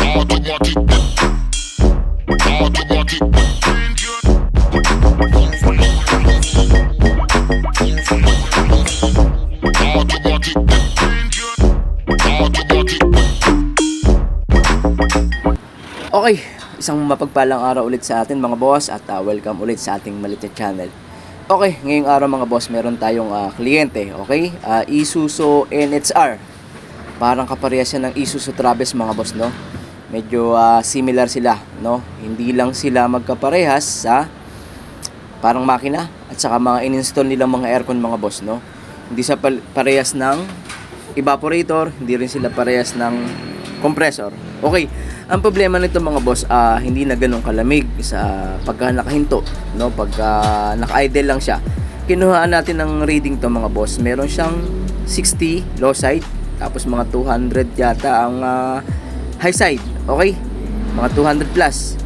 Okay, isang mapagpalang araw ulit sa atin mga boss at welcome ulit sa ating maliit na channel. Okay, ngayong araw mga boss meron tayong kliyente, okay? Isuzu NHR. Parang kaparehas yan ng Isuzu Travis mga boss, no? Medyo similar sila, no? Hindi lang sila magkaparehas sa parang makina at saka mga in-install nilang mga aircon mga boss, no? Hindi sa parehas ng evaporator, hindi rin sila parehas ng compressor. Okay, ang problema nito mga boss, hindi na ganun kalamig sa pagka nakahinto, no? Pagka naka-idle lang siya. Kinuhaan natin ng reading to mga boss. Meron siyang 60 low side, tapos mga 200 yata ang high side. Okay? Mga 200 plus.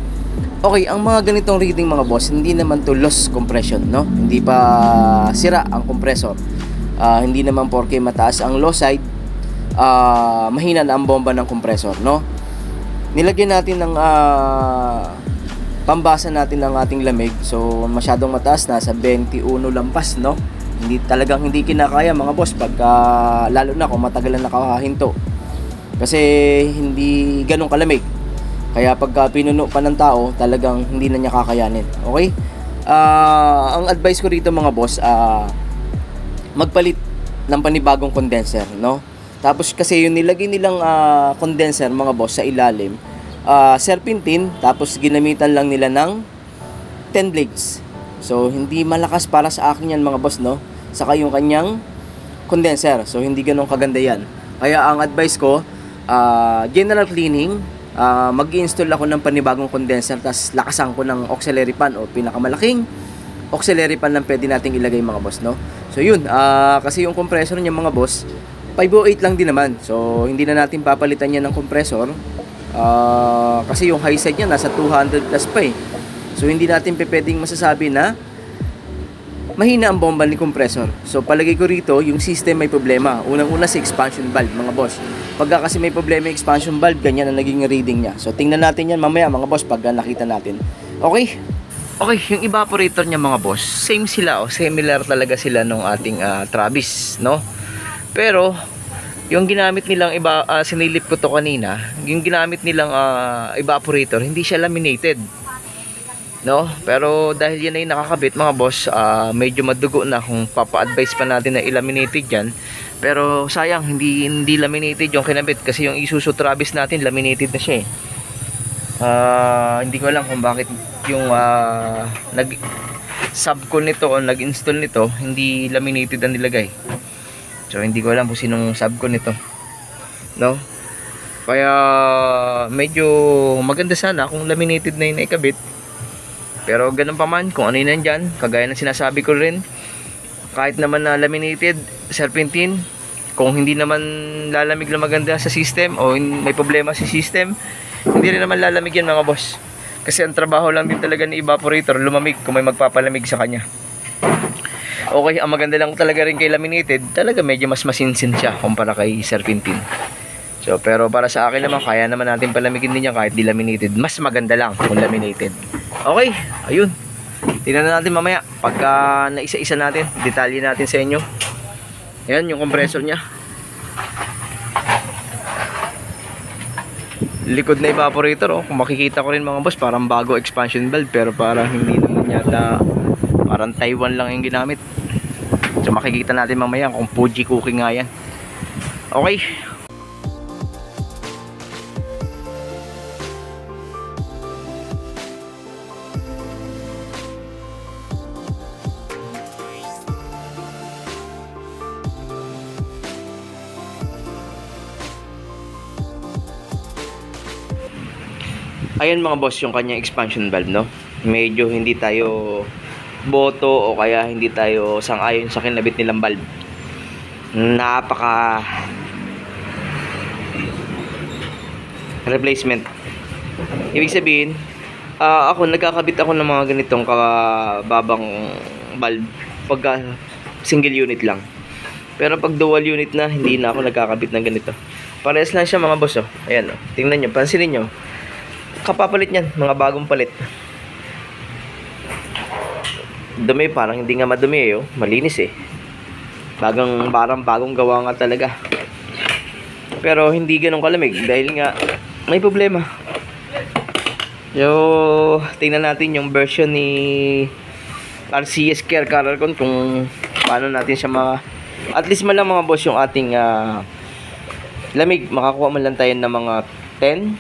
Okay, ang mga ganitong reading mga boss, hindi naman to loss compression, no? Hindi pa sira ang compressor. Hindi naman porke mataas ang low side, mahina na ang bomba ng compressor, no? Nilagyan natin ng pambasa natin ng ating lamig. So masyadong mataas, nasa 21 lampas, no? Hindi kinakaya mga boss pagka lalo na kung matagal na nakahinto. Kasi hindi ganun kalamig. Kaya pagka pinuno pa ng tao, talagang hindi na niya kakayanin. Okay? Ang advice ko rito mga boss, magpalit ng panibagong condenser, no? Tapos kasi yung nilagay nilang condenser mga boss sa ilalim, serpentine, tapos ginamitan lang nila ng 10 blades. So hindi malakas para sa akin yan mga boss, no? Saka yung kanyang condenser, so hindi ganun kaganda yan. Kaya ang advice ko, general cleaning, mag-i-install ako ng panibagong condenser, tapos lakasan ko ng auxiliary fan o pinakamalaking auxiliary fan lang pwede nating ilagay mga boss, no? So yun, kasi yung compressor niya mga boss 508 lang din naman. So hindi na natin papalitan yan ng compressor, kasi yung high side niya nasa 200 plus pa eh. So hindi natin pwedeng masasabi na mahina ang bomba ni compressor. So palagay ko rito yung system may problema. Unang-una si expansion valve mga boss. Pagka kasi may problema yung expansion valve, ganyan ang naging reading niya. So tingnan natin yan mamaya mga boss pagka nakita natin. Okay? Okay, yung evaporator niya mga boss, same sila, similar talaga sila nung ating Travis, no? Pero yung ginamit nilang sinilip ko to kanina, yung ginamit nilang evaporator, hindi siya laminated, no? Pero dahil yan ay nakakabit mga boss, medyo madugo na kung papa-advise pa natin na i-laminated yan. Pero sayang hindi laminated yung kinabit, kasi yung Isuzu Travis natin laminated na siya eh. Hindi ko alam kung bakit yung nag-subcon nito o nag-install nito hindi laminated ang nilagay. So hindi ko alam kung sinong subcon nito, no? Kaya medyo maganda sana kung laminated na yung ikabit. Pero ganun pa man, kung ano yun nandyan, kagaya ng sinasabi ko rin, kahit naman na laminated, serpentine, kung hindi naman lalamig na maganda sa system o may problema sa system, hindi rin naman lalamig yan mga boss. Kasi ang trabaho lang din talaga ni evaporator, lumamig kung may magpapalamig sa kanya. Okay, ang maganda lang talaga rin kay laminated, talaga medyo mas masinsin siya kumpara kay serpentine. So, pero para sa akin naman, kaya naman natin palamigin din yan kahit di laminated. Mas maganda lang kung laminated. Okay, ayun. Tingnan na natin mamaya pagka naisa-isa natin, detalye natin sa inyo. Ayan, yung compressor niya. Likod na evaporator, kung makikita ko rin mga boss, parang bago expansion valve, pero parang hindi naman yata, parang Taiwan lang yung ginamit. So makikita natin mamaya kung Fuji cooking nga yan. Okay. Ayan mga boss yung kanyang expansion valve, no? Medyo hindi tayo boto o kaya hindi tayo sang-ayon sa kinabit nilang valve. Napaka replacement. Ibig sabihin, ako nagkakabit ako ng mga ganitong kababang valve pagka single unit lang. Pero pag dual unit na, hindi na ako nagkakabit ng ganito. Parehas lang siya mga boss, oh. Ayan, oh. Tingnan nyo, pansinin nyo. Kapapalit niyan, mga bagong palit. Dumi, parang hindi nga madumi eh, oh. Malinis eh. Parang bagong gawa nga talaga. Pero hindi ganun kalamig dahil nga may problema. Yo, tingnan natin yung version ni RCS Care Cararcon kung paano natin siya at least man lang mga boss yung ating lamig. Makakuha man lang tayo ng mga 10,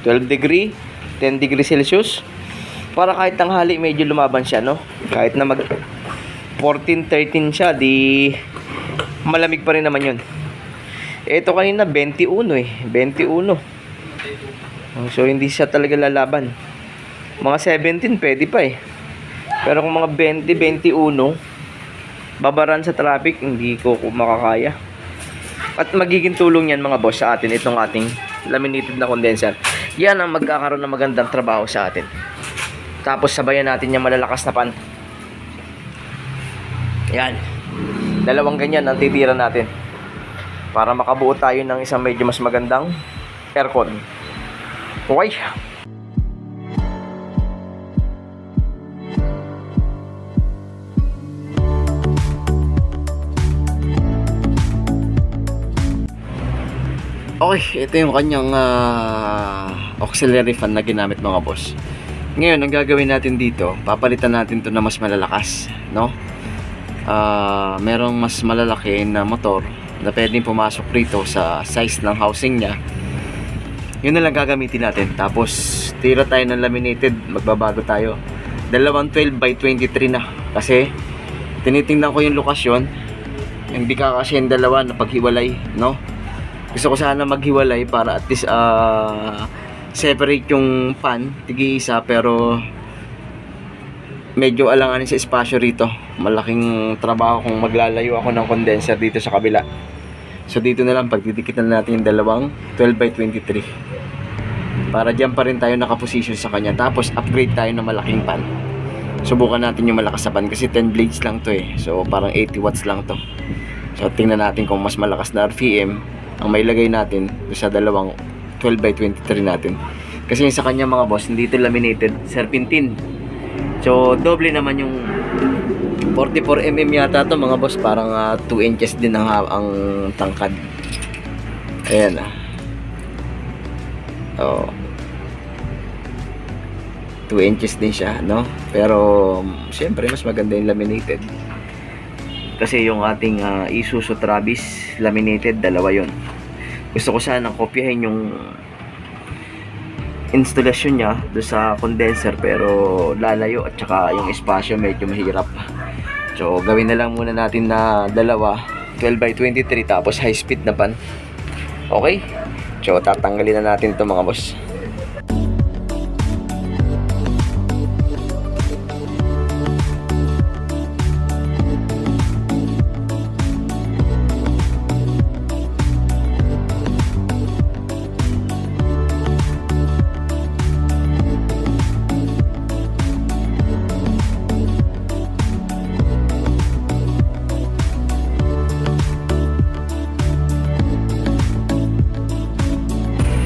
12 degree, 10 degree Celsius. Para kahit tanghali medyo lumaban siya, no? Kahit na mag 14, 13 siya, di malamig pa rin naman yun. Ito kanina 21 eh, 21. So hindi siya talaga lalaban. Mga 17 pwede pa eh. Pero kung mga 20, 21, babaran sa traffic, hindi ko makakaya. At magiging tulong yan mga boss sa atin, itong ating laminated na condenser. Yan ang magkakaroon ng magandang trabaho sa atin. Tapos sabayan natin yung malalakas na pan. Yan. Dalawang ganyan ang titira natin. Para makabuo tayo ng isang medyo mas magandang aircon. Okay? Okay, ito yung kanyang auxiliary fan na ginamit mga boss. Ngayon, ang gagawin natin dito, papalitan natin to na mas malalakas, no? Merong mas malalaki na motor na pwedeng pumasok rito sa size ng housing niya. Yun na lang gagamitin natin. Tapos, tira tayo ng laminated, magbabago tayo. Dalawang 12 by 23 na. Kasi, tinitingnan ko yung lokasyon, hindi kakasya yung dalawa na paghiwalay, no? Gusto ko sana maghiwalay para at least separate yung fan, tigi-isa, pero medyo alanganin sa espasyo rito. Malaking trabaho kung maglalayo ako ng condenser dito sa kabila. So dito na lang pagdidikitan natin yung dalawang 12 by 23 para dyan pa rin tayo nakaposition sa kanya. Tapos upgrade tayo ng malaking pan. Subukan natin yung malakas na pan kasi 10 blades lang to eh. So parang 80 watts lang to. So tingnan natin kung mas malakas na RPM ang may lagay natin sa dalawang 12 by 23 natin. Kasi sa kanya mga boss, hindi ito laminated, serpentine. So doble naman yung 44mm yata to mga boss. Parang 2 inches din ang tangkad. Ayan oh, 2 inches din siya, no? Pero siyempre mas maganda yung laminated. Kasi yung ating Isuzu Travis laminated, dalawa yon. Gusto ko sanang kopyahin yung installation niya do sa condenser, pero lalayo at saka yung espasyo medyo mahirap. So gawin na lang muna natin na dalawa 12 by 23 tapos high speed na pan. Okay? So tatanggalin na natin ito mga boss.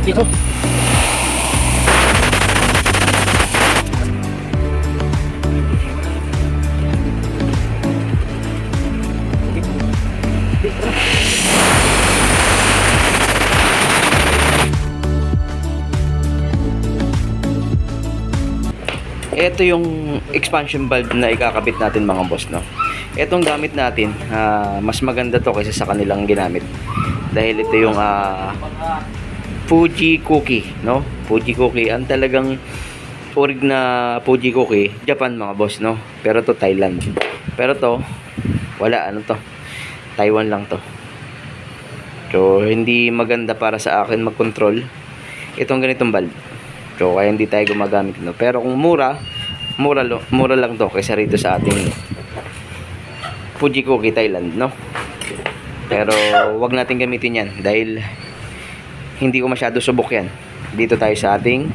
Dito. Ito yung expansion valve na ikakabit natin mga boss, no? Itong gamit natin, mas maganda to kaysa sa kanilang ginamit. Dahil ito yung Fuji Cookie, no? Fuji Cookie, ang talagang orig na Fuji Cookie, Japan mga boss, no? Pero to Thailand. Pero to, wala, ano to? Taiwan lang to. So, hindi maganda para sa akin mag-control itong ganitong valve. So, kaya hindi tayo gumagamit no. Pero kung mura lang to kaysa rito sa ating Fuji Cookie Thailand, no? Pero, wag natin gamitin yan dahil hindi ko masyado subok yan. Dito tayo sa ating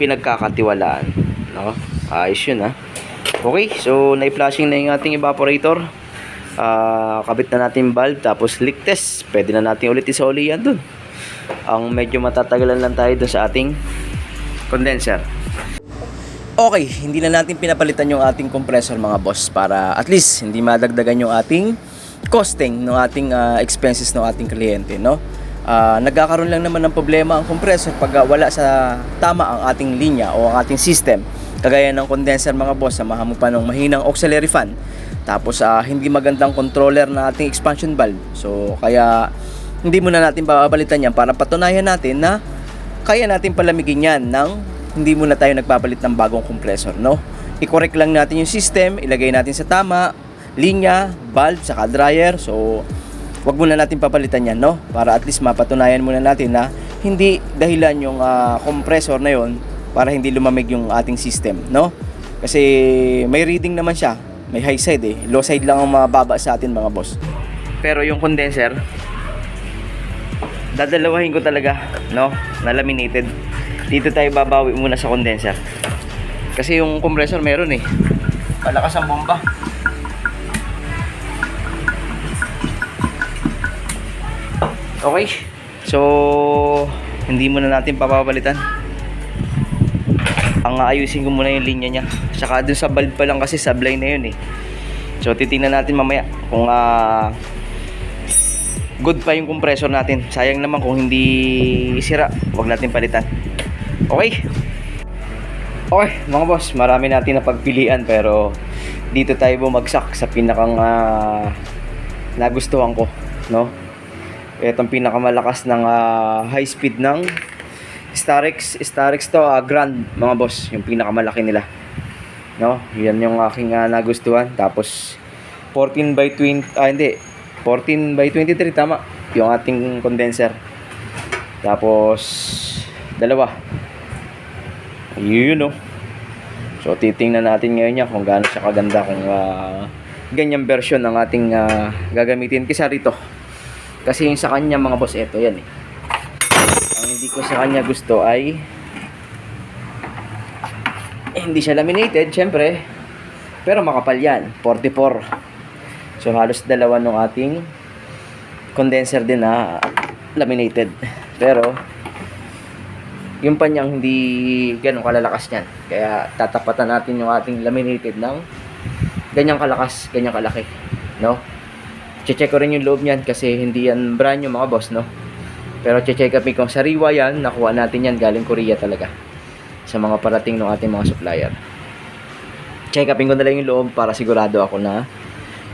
pinagkakatiwalaan, no? Ayos yun, ha? Okay, so na-flashing na yung ating evaporator. Kabit na natin yung valve, tapos leak test. Pwede na natin ulit isoli yan dun. Ang medyo matatagalan lang tayo dun sa ating condenser. Okay, hindi na natin pinapalitan yung ating compressor mga boss, para at least hindi madagdagan yung ating costing ng ating expenses ng ating kliyente, no? Nagkakaroon lang naman ng problema ang compressor pag wala sa tama ang ating linya o ang ating system. Kagaya ng condenser mga boss, samahan mo pa ng mahinang auxiliary fan. Tapos hindi magandang controller na ating expansion valve. So kaya hindi muna natin papalitan yan, para patunayan natin na kaya natin palamigin yan ng hindi muna tayo nagpapalit ng bagong compressor, no? I-correct lang natin yung system, ilagay natin sa tama, linya, valve, saka dryer. So, wag muna natin papalitan yan, no? Para at least mapatunayan muna natin na hindi dahilan yung compressor na yon para hindi lumamig yung ating system, no? Kasi may reading naman siya, may high side low side lang ang mababa sa atin mga boss. Pero yung condenser, dadalawahin ko talaga, no? Na laminated. Dito tayo babawi muna sa condenser. Kasi yung compressor meron malakas ang bomba. Okay. So, hindi muna natin papapalitan. Ang ayusin ko muna yung linya niya. Saka dun sa valve pa lang kasi sablay na yun So, titingnan natin mamaya kung good pa yung compressor natin. Sayang naman kung hindi sira, wag natin palitan. Okay. Okay, mga boss, marami natin na pagpilian, pero dito tayo bumagsak sa pinakang nagustuhan ko, no? Itong pinakamalakas ng high speed ng Starex to Grand, mga boss, yung pinakamalaki nila, no? Yan yung aking nagustuhan. Tapos 14 by 23, tama, yung ating condenser. Tapos dalawa, yun, no? So titingnan natin ngayon niya kung gaano siya kaganda, kung ganyang version ng ating gagamitin kisa rito. Kasi yung sa kanya mga boss, eto yan ang hindi ko sa kanya gusto ay hindi siya laminated, syempre, pero makapal yan, 44. So halos dalawa ng ating condenser din na laminated, pero yung panyang hindi ganun kalalakas niyan. Kaya tatapatan natin yung ating laminated ng ganyang kalakas, ganyang kalaki, no? Che-check ko rin yung loob niyan kasi hindi yan brand new mga boss, no? Pero che-check upin kung sariwa yan, nakuha natin yan galing Korea talaga sa mga parating ng ating mga supplier. Check upin ko na lang yung loob para sigurado ako na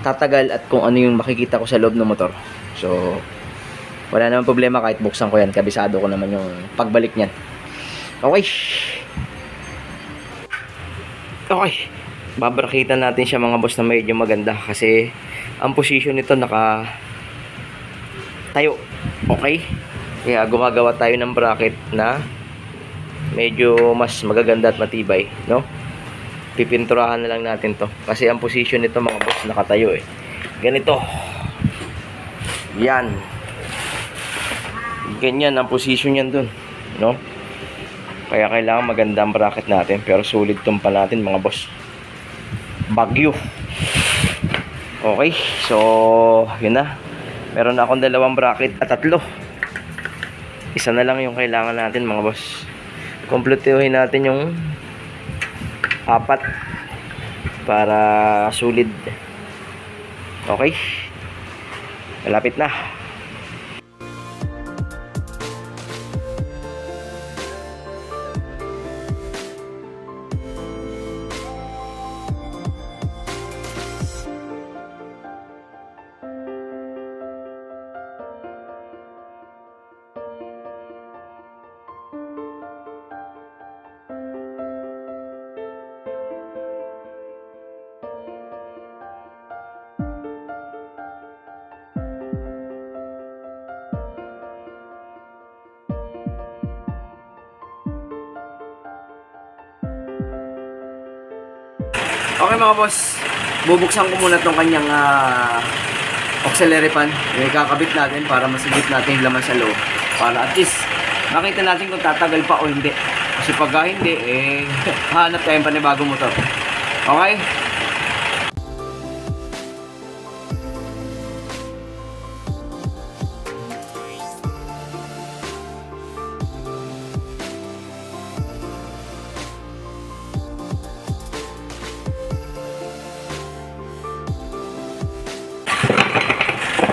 tatagal at kung ano yung makikita ko sa loob ng motor. So wala naman problema kahit buksan ko yan, kabisado ko naman yung pagbalik niyan. Okay. Okay. Babrakitan natin siya mga boss na medyo maganda kasi ang position nito naka tayo. Okay? Kaya gumagawa tayo ng bracket na medyo mas magaganda at matibay, no? Pipinturahan na lang natin to kasi ang position nito mga boss nakatayo ganito. Yan. Ganyan ang position niyan dun, no? Kaya kailangan maganda ang bracket natin, pero sulit tumpa natin mga boss. Bagyo. Okay, so yun na. Meron na akong dalawang bracket at tatlo. Isa na lang yung kailangan natin mga boss. Kumpletuhin natin yung apat para sulit. Okay. Malapit na. Okay mga boss, bubuksan ko muna tong kanyang auxiliary fan. Ikakabit natin para masigit natin yung laman sa loob. Para at least makita natin kung tatagal pa o hindi. Kasi pagka hindi, hanap tayo pa ng bagong motor. Okay?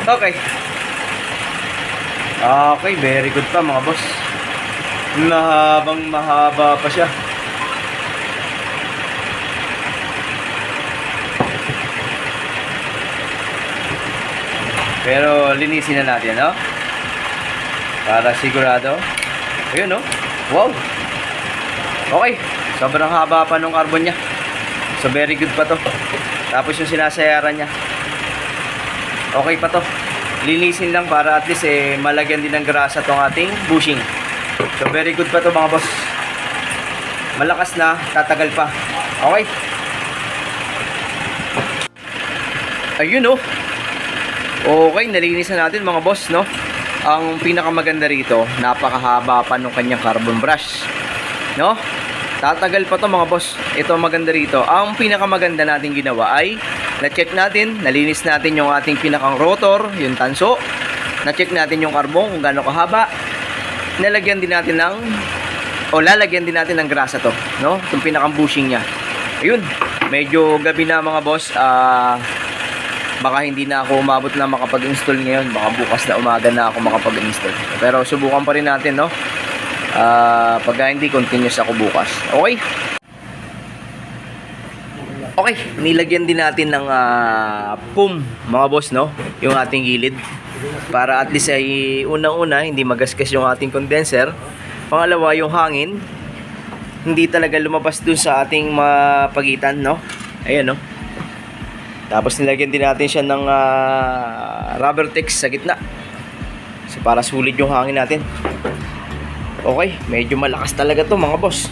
Okay. Okay, very good pa mga boss. Mahabang mahaba pa siya. Pero linisin na natin, no? Para sigurado. Ayun, no? Wow! Okay, sobrang haba pa nung carbon niya. So very good pa to. Tapos yung sinasayaran niya, okay pa to. Linisin lang para at least malagyan din ng grasa tong ating bushing. So very good pa to mga boss. Malakas na, tatagal pa. Okay. Ayun, no? Okay, nalinis na natin mga boss, no? Ang pinakamaganda rito, napakahaba pa nung kanyang carbon brush, no? Tatagal pa to mga boss. Ito ang maganda rito. Ang pinakamaganda natin ginawa ay na-check natin, nalinis natin yung ating pinakang rotor, yung tanso. Na-check natin yung carbon kung gaano kahaba. Nalagyan din natin ng lalagyan din natin ng grasa to, no? Yung pinakang bushing niya. Ayun, medyo gabi na mga boss. Baka hindi na ako umabot na makapag-install ngayon. Baka bukas na umaga na ako makapag-install. Pero subukan pa rin natin, no? Pagka hindi, continuous ako bukas. Okay? Okay, nilagyan din natin ng foam, mga boss, no? Yung ating gilid. Para at least ay unang-una, hindi magasgas yung ating condenser. Pangalawa, yung hangin. Hindi talaga lumabas dun sa ating pagitan, no? Ayan, no? Tapos nilagyan din natin siya ng rubber text sa gitna. So, para sulit yung hangin natin. Okay, medyo malakas talaga to mga boss.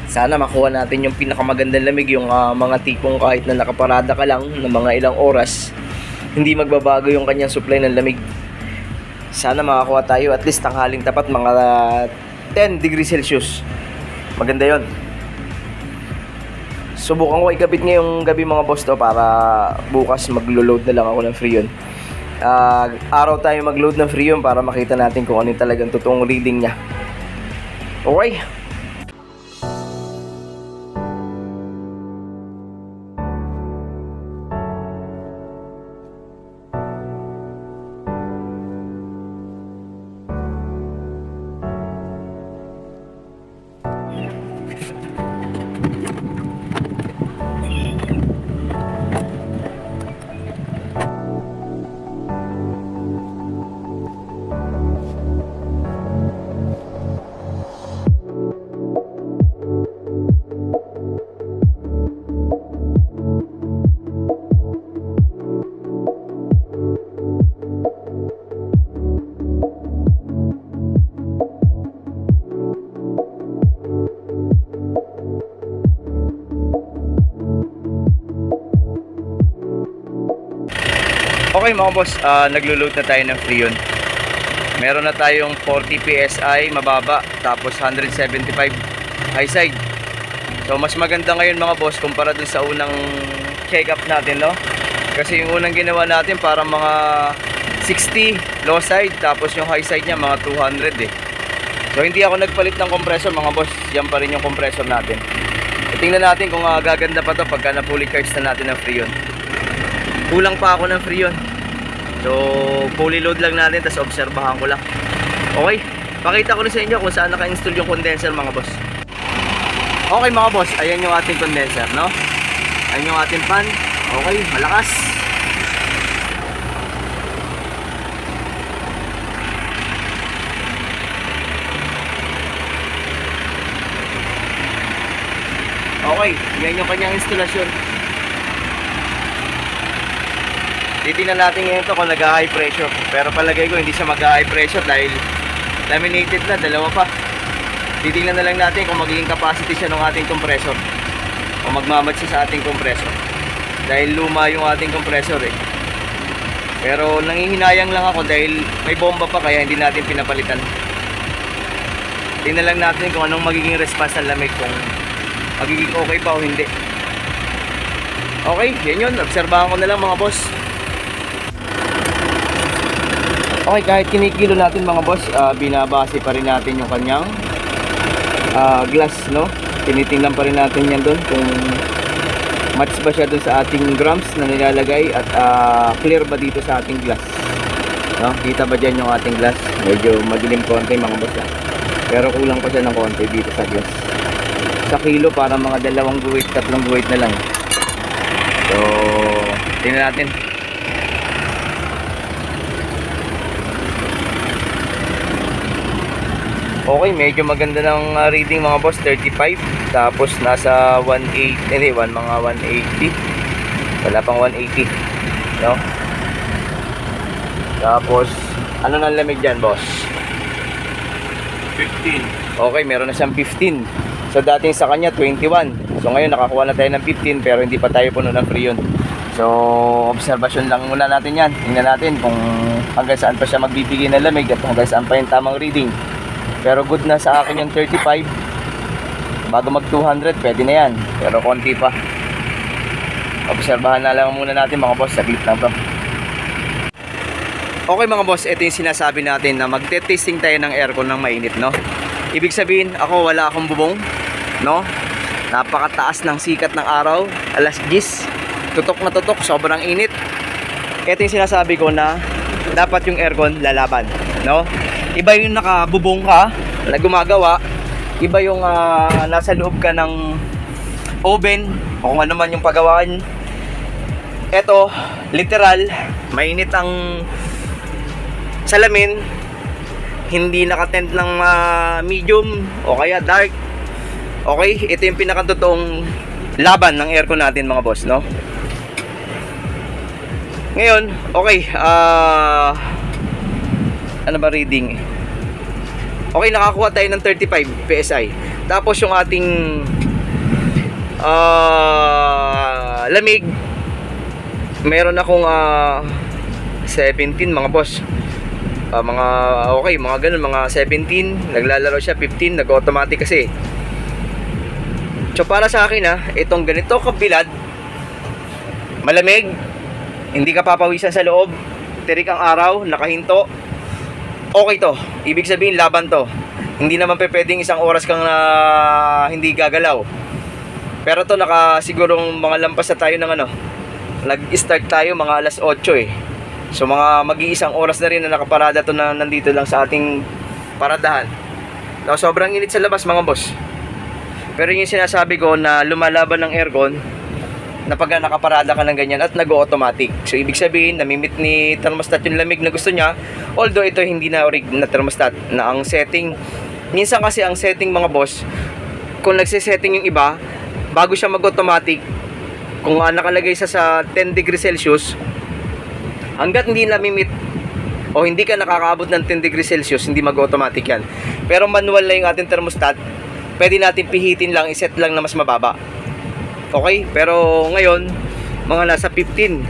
Sana makuha natin yung pinakamagandang lamig. Yung mga tipong kahit na nakaparada ka lang ng mga ilang oras, hindi magbabago yung kanyang supply ng lamig. Sana makakuha tayo at least tanghaling tapat mga 10 degrees Celsius. Maganda yon. Subukan ko ikabit ngayong gabi mga boss to para bukas maglo-load na lang ako ng Freon. Araw tayo mag-load ng Freon para makita natin kung ano yung talagang totoong reading niya. Okay. Okay mga boss, naglo-load na tayo ng Freon. Meron na tayong 40 PSI mababa, tapos 175 high side. So mas maganda ngayon mga boss kumpara dun sa unang check up natin, no? Kasi yung unang ginawa natin para mga 60 low side, tapos yung high side niya mga 200 eh. So hindi ako nagpalit ng compressor mga boss, yan pa rin yung compressor natin. So, tingnan natin kung gaganda pa to pagka na-fully charge na natin ng Freon. Kulang pa ako ng Freon. So fully load lang natin, tapos obserbahan ko lang. Okay, pakita ko na sa inyo kung saan naka-install yung condenser mga boss. Okay mga boss, ayan yung ating condenser, no? Ayan yung ating fan. Okay, malakas. Okay, yan yung kanyang instalasyon. Titingnan natin ngayon ito kung nag-high pressure. Pero palagay ko hindi siya mag-high pressure dahil laminated na, dalawa pa. Titingnan na lang natin kung magiging capacity siya ng ating compressor o magmamatch siya sa ating compressor. Dahil luma yung ating compressor eh. Pero nangihinayang lang ako dahil may bomba pa kaya hindi natin pinapalitan. Tingnan lang natin kung anong magiging response ng lamig, kung magiging okay pa o hindi. Okay, yan yun. Obserbahan ko na lang mga boss. Okay, kahit kinikilo natin mga boss, binabase pa rin natin yung kanyang glass, no? Tinitingnan pa rin natin yan doon kung match ba siya dun sa ating grams na nilalagay at clear ba dito sa ating glass, no? Kita ba dyan yung ating glass? Medyo madilim konti mga boss, pero kulang pa siya ng konti dito sa glass. Sa kilo para mga 2 guhit, 3 guhit na lang. So tingnan natin. Okay, medyo maganda ng reading mga boss, 35. Tapos nasa 180, hindi, mga 180. Wala pang 180, no? Tapos, ano nang lamig dyan, boss? 15. Okay, meron na siyang 15. So, dating sa kanya, 21. So, ngayon, nakakuha na tayo ng 15, pero hindi pa tayo puno ng freon. So, observation lang muna natin yan. Tingnan natin kung hanggang saan pa siya magbibigay ng lamig at hanggang saan pa yung tamang reading. Pero good na sa akin yung 35. Bago mag 200 pwede na yan, pero konti pa. Obserbahan na lang muna natin mga boss, saglit lang to. Okay mga boss, ito yung sinasabi natin na magte-testing tayo ng aircon ng mainit, no? Ibig sabihin, ako wala akong bubong, no? Napakataas ng sikat ng araw, alas 10, tutok na tutok, sobrang init. Ito yung sinasabi ko na dapat yung aircon lalaban, no? Iba yung nakabubong ka na gumagawa, iba yung nasa loob ka ng oven o kung ano man yung pagawaan. Ito, literal, mainit ang salamin, hindi nakatent ng medium o kaya dark. Okay, ito yung pinakatotoong laban ng aircon natin mga boss, no? Ngayon, okay, ano ba reading? Okay, nakakuha tayo ng 35 PSI. Tapos yung ating lamig, meron akong 17 mga boss. Okay, mga ganun, mga 17. Naglalaro siya 15, nag-automatic kasi. So para sa akin itong ganito kabilad, malamig, hindi ka papawisan sa loob, tirik ang araw, nakahinto, okay to. Ibig sabihin laban to. Hindi naman pwedeng isang oras kang hindi gagalaw. Pero to nakasigurong mga lampas na tayo ng nag-start tayo mga alas 8 eh. So mga mag-iisang oras na rin na nakaparada to na nandito lang sa ating paradahan. So, sobrang init sa labas mga boss. Pero yung sinasabi ko na lumalaban ng aircon na pag nakaparada ka ng ganyan at nag-automatic. So ibig sabihin, namimit ni thermostat yung lamig na gusto niya. Although ito hindi na orig na thermostat na ang setting. Minsan kasi ang setting mga boss, kung nagsisetting yung iba, bago siya mag-automatic, kung nakalagay sa 10 degrees Celsius, hanggat hindi namimit o hindi ka nakakaabot ng 10 degrees Celsius, hindi mag-automatic yan. Pero manual na yung ating thermostat, pwede natin pihitin lang, iset lang na mas mababa. Okay, pero ngayon mga nasa 15.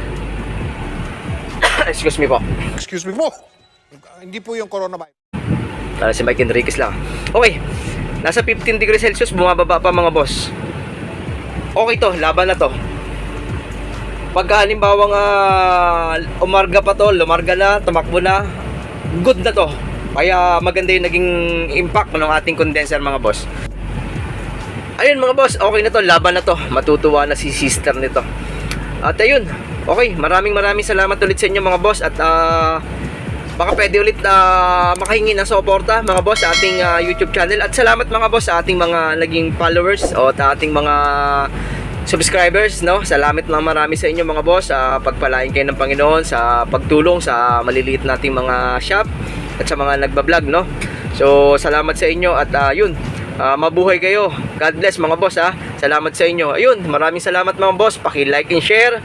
Excuse me po. Excuse me po. Hindi po yung coronavirus. Si Mike Enriquez lang. Okay, nasa 15 degrees Celsius, bumababa pa mga boss. Okay to, laban na to. Pagka halimbawang umarga pa to, lumarga na, tumakbo na, good na to. Kaya maganda yung naging impact ng ating condenser mga boss. Ayun mga boss, okay na to, laban na to. Matutuwa na si sister nito. At ayun, okay, maraming salamat ulit sa inyo mga boss. At baka pwede ulit makahingi ng suporta mga boss sa ating YouTube channel. At salamat mga boss sa ating mga naging followers o sa ating mga subscribers, no? Salamat lang marami sa inyo mga boss. Pagpalain kayo ng Panginoon sa pagtulong sa maliliit nating mga shop at sa mga nagbablog, no? So salamat sa inyo at yun, mabuhay kayo. God bless mga boss Salamat sa inyo. Ayun, maraming salamat mga boss. Paki-like and share,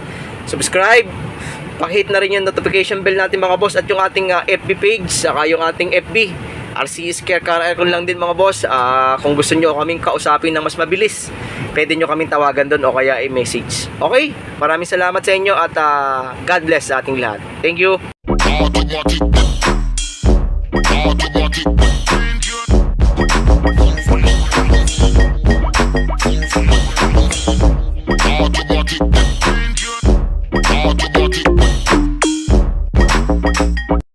subscribe, paki-hit na rin yung notification bell natin mga boss at yung ating FB page, saka yung ating FB RCS Care Car Aircon lang din mga boss. Kung gusto nyo kaming kausapin na mas mabilis, pwede nyo kaming tawagan doon o kaya i-message. Okay? Maraming salamat sa inyo at God bless sa ating lahat. Thank you.